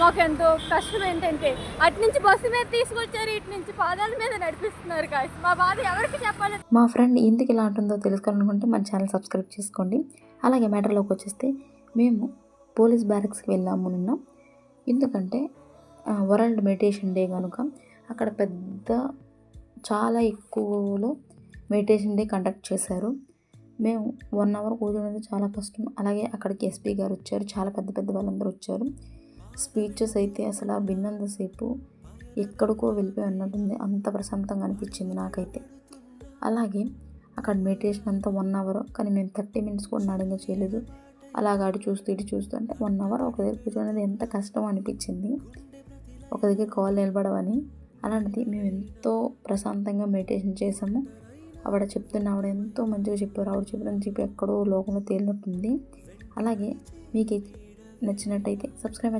మాకెంతో కష్టం ఏంటంటే అటు నుంచి బస్సు మీద తీసుకొచ్చారు, ఇటు నుంచి పాదాల మీద నడిపిస్తున్నారు గాయస్. మా బాధ ఎవరికి చెప్పాలి? మా ఫ్రెండ్ ఎందుకు ఇలా ఉంటుందో తెలుసుకోవాలనుకుంటే మన ఛానల్ సబ్స్క్రైబ్ చేసుకోండి. అలాగే మ్యాటర్లోకి వచ్చేస్తే మేము పోలీస్ బ్యారక్స్కి వెళ్ళాము నిన్న. ఎందుకంటే వరల్డ్ మెడిటేషన్ డే కనుక అక్కడ చాలా ఎక్కువలో మెడిటేషన్ డే కండక్ట్ చేశారు. మేము 1 అవర్ కూర్చునేది చాలా కష్టం. అలాగే అక్కడికి ఎస్పీ గారు వచ్చారు, చాలా పెద్ద వాళ్ళందరూ వచ్చారు. స్పీచెస్ అయితే అసలు విన్నంతసేపు ఎక్కడికో వెళ్ళిపోయి ఉన్నట్టుంది, అంత ప్రశాంతంగా అనిపించింది నాకైతే. అలాగే అక్కడ మెడిటేషన్ అంతా 1 అవర్, కానీ మేము 30 మినిట్స్ కూడా నడంగా చేయలేదు. అలాగ అటు చూస్తూ ఇటు చూస్తూ అంటే 1 అవర్ ఒక దగ్గర కూర్చోనేది ఎంత కష్టం అనిపించింది, ఒక దగ్గర కాల్ నిలబడవని. అలాంటిది మేము ఎంతో ప్రశాంతంగా మెడిటేషన్ చేసాము. ఆవిడ ఎంతో మంచిగా చెప్పారు. ఆవిడ చెప్పి ఎక్కడో లోకంలో తేలినట్టుంది. అలాగే మీకు నచ్చినట్టయితే సబ్స్క్రైబ్